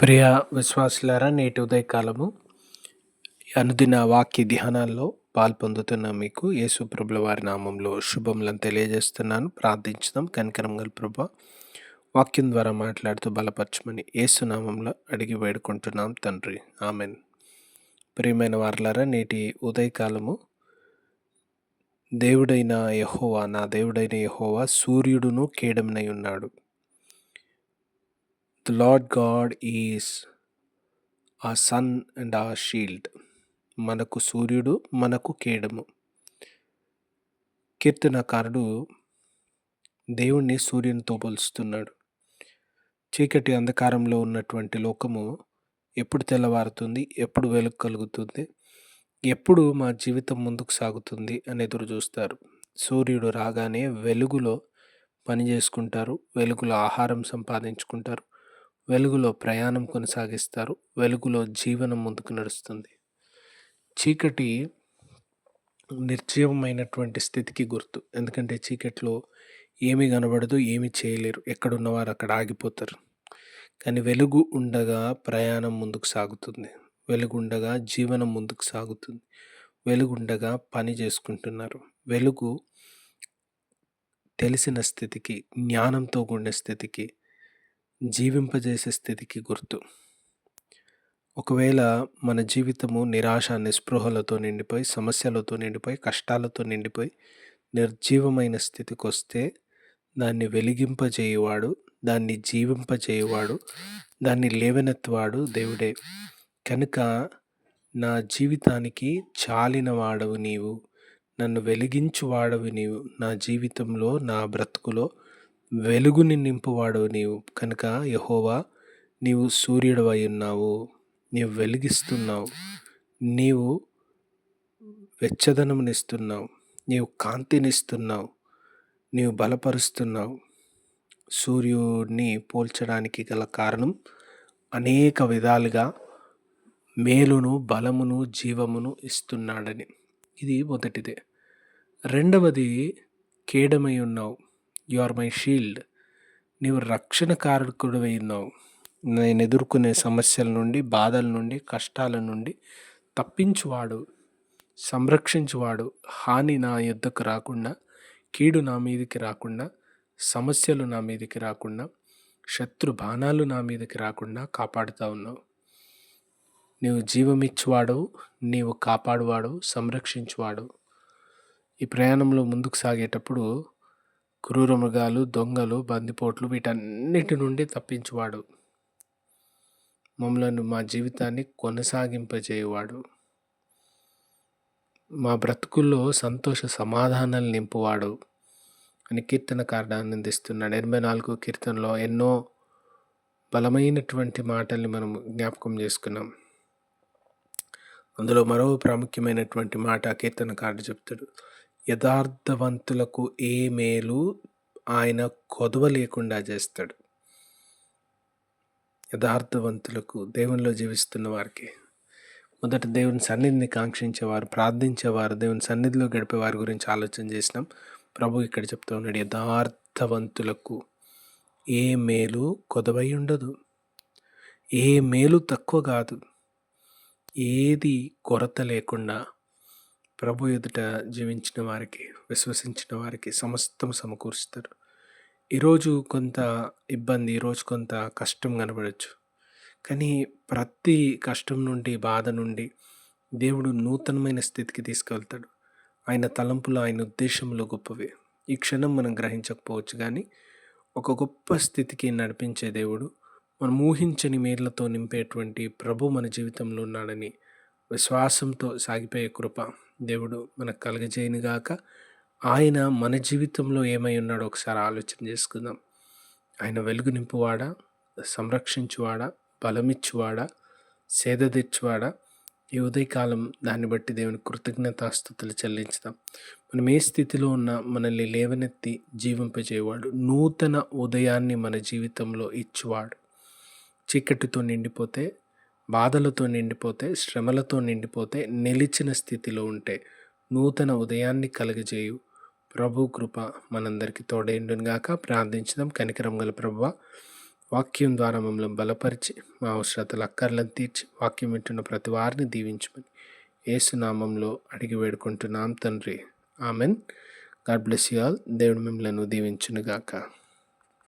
ప్రియ విశ్వాసులారా, నేటి ఉదయకాలము అనుదిన వాక్య ధ్యానాల్లో పాల్పొందుతున్న మీకు యేసు ప్రభుల వారి నామంలో శుభములను తెలియజేస్తున్నాను. ప్రార్థించుదాం. కనికరం గల ప్రభువా, వాక్యం ద్వారా మాట్లాడుతూ బలపరచమని యేసు నామంలో అడిగి వేడుకుంటున్నాం తండ్రి, ఆమెన్. ప్రియమైన వారలారా, నేటి ఉదయకాలము దేవుడైన యెహోవా, నా దేవుడైన యెహోవా సూర్యుడును కేడమునై ఉన్నాడు. ద లార్డ్ గాడ్ ఈజ్ ఆ సన్ అండ్ ఆ షీల్డ్. మనకు సూర్యుడు, మనకు కేడము. కీర్తనకారుడు దేవుణ్ణి సూర్యునితో పోలుస్తున్నాడు. చీకటి అంధకారంలో ఉన్నటువంటి లోకము ఎప్పుడు తెల్లవారుతుంది, ఎప్పుడు వెలుగు కలుగుతుంది, ఎప్పుడు మా జీవితం ముందుకు సాగుతుంది అని ఎదురు చూస్తారు. సూర్యుడు రాగానే వెలుగులో పని చేసుకుంటారు, వెలుగులో ఆహారం సంపాదించుకుంటారు, వెలుగులో ప్రయాణం కొనసాగిస్తారు, వెలుగులో జీవనం ముందుకు నడుస్తుంది. చీకటి నిర్జీవమైనటువంటి స్థితికి గుర్తు. ఎందుకంటే చీకట్లో ఏమీ కనబడదు, ఏమీ చేయలేరు, ఎక్కడున్నవారు అక్కడ ఆగిపోతారు. కానీ వెలుగు ఉండగా ప్రయాణం ముందుకు సాగుతుంది, వెలుగు ఉండగా జీవనం ముందుకు సాగుతుంది, వెలుగు ఉండగా పని చేసుకుంటున్నారు. వెలుగు తెలిసిన స్థితికి, జ్ఞానంతో కూడిన స్థితికి, జీవింపజేసే స్థితికి గుర్తు. ఒకవేళ మన జీవితము నిరాశ, నిస్పృహలతో నిండిపోయి, సమస్యలతో నిండిపోయి, కష్టాలతో నిండిపోయి నిర్జీవమైన స్థితికి వస్తే దాన్ని వెలిగింపజేయువాడు, దాన్ని జీవింపజేయువాడు, దాన్ని లేవనెత్తువాడు దేవుడే. కనుక నా జీవితానికి చాలిన వాడవు నీవు, నన్ను వెలిగించువాడవు నీవు, నా జీవితంలో, నా బ్రతుకులో వెలుగుని నింపువాడవు నీవు. కనుక యెహోవా, నీవు సూర్యుడవై ఉన్నావు, నీవు వెలిగిస్తున్నావు, నీవు వెచ్చదనమునిస్తున్నావు, నీవు కాంతినిస్తున్నావు, నీవు బలపరుస్తున్నావు. సూర్యుడిని పోల్చడానికి గల కారణం అనేక విధాలుగా మేలును, బలమును, జీవమును ఇస్తున్నాడని. ఇది మొదటిదే. రెండవది, కేడమై ఉన్నావు. You are my shield. నీవు రక్షణ కారకుడివై ఉన్నావు. నేను ఎదుర్కొనే సమస్యల నుండి, బాధల నుండి, కష్టాల నుండి తప్పించువాడు, సంరక్షించువాడు. హాని నా యొద్దకు రాకుండా, కీడు నా మీదికి రాకుండా, సమస్యలు నా మీదికి రాకుండా, శత్రు బాణాలు నా మీదికి రాకుండా కాపాడుతూ ఉన్నావు. నీవు జీవమిచ్చువాడు, నీవు కాపాడువాడు, సంరక్షించువాడు. ఈ ప్రయాణంలో ముందుకు సాగేటప్పుడు క్రూర మృగాలు, దొంగలు, బందిపోట్లు వీటన్నిటి నుండి తప్పించువాడు. మమ్మలను, మా జీవితాన్ని కొనసాగింపజేయువాడు. మా బ్రతుకుల్లో సంతోష సమాధానాలు నింపువాడు అని కీర్తనకారుడు ఆనందిస్తున్నాడు. 84 కీర్తనలో ఎన్నో బలమైనటువంటి మాటల్ని మనం జ్ఞాపకం చేసుకున్నాం. అందులో మరో ప్రాముఖ్యమైనటువంటి మాట కీర్తనకారుడు చెప్తాడు. యథార్థవంతులకు ఏ మేలు ఆయన కొదవ లేకుండా చేస్తాడు. యథార్థవంతులకు, దేవునిలో జీవిస్తున్న వారికి, మొదట దేవుని సన్నిధిని కాంక్షించేవారు, ప్రార్థించేవారు, దేవుని సన్నిధిలో గడిపే వారి గురించి ఆలోచన చేసినాం. ప్రభు ఇక్కడ చెప్తూ ఉన్నాడు, యథార్థవంతులకు ఏ మేలు కొదవై ఉండదు, ఏ మేలు తక్కువ కాదు, ఏది కొరత లేకుండా ప్రభు ఎదుట జీవించిన వారికి, విశ్వసించిన వారికి సమస్తం సమకూరుస్తారు. ఈరోజు కొంత ఇబ్బంది, ఈరోజు కొంత కష్టం కనబడవచ్చు. కానీ ప్రతి కష్టం నుండి, బాధ నుండి దేవుడు నూతనమైన స్థితికి తీసుకెళ్తాడు. ఆయన తలంపులు, ఆయన ఉద్దేశంలో గొప్పవే. ఈ క్షణం మనం గ్రహించకపోవచ్చు, కానీ ఒక గొప్ప స్థితికి నడిపించే దేవుడు, మనం ఊహించని మేళ్లతో నింపేటువంటి ప్రభు మన జీవితంలో ఉన్నాడని విశ్వాసంతో సాగిపోయే కృప దేవుడు మనకు కలుగజేయనుగాక. ఆయన మన జీవితంలో ఏమై ఉన్నాడో ఒకసారి ఆలోచన చేసుకుందాం. ఆయన వెలుగు నింపువాడా, సంరక్షించువాడా, బలమిచ్చువాడా, సేద తెచ్చువాడా. ఈ ఉదయకాలం దాన్ని బట్టి దేవుని కృతజ్ఞతాస్తుతులు చెల్లించుదాం. మనం ఏ స్థితిలో ఉన్నా మనల్ని లేవనెత్తి జీవింపజేయవాడు, నూతన ఉదయాన్ని మన జీవితంలో ఇచ్చువాడు. చీకటితో నిండిపోతే, బాధలతో నిండిపోతే, శ్రమలతో నిండిపోతే, నిలిచిన స్థితిలో ఉంటే నూతన ఉదయాన్ని కలుగజేయు ప్రభు కృప మనందరికీ తోడైండును గాక. ప్రార్థించుదాం. కనికరం గల ప్రభువా, వాక్యం ద్వారా మమ్మల్ని బలపరిచి మా అవసరతలు అక్కర్లను తీర్చి వాక్యం వింటున్న ప్రతి వారిని దీవించమని యేసు నామంలో అడిగి వేడుకుంటున్నాం తండ్రి. Amen. God bless you all. దేవుడు మిమ్మల్ని దీవించునుగాక.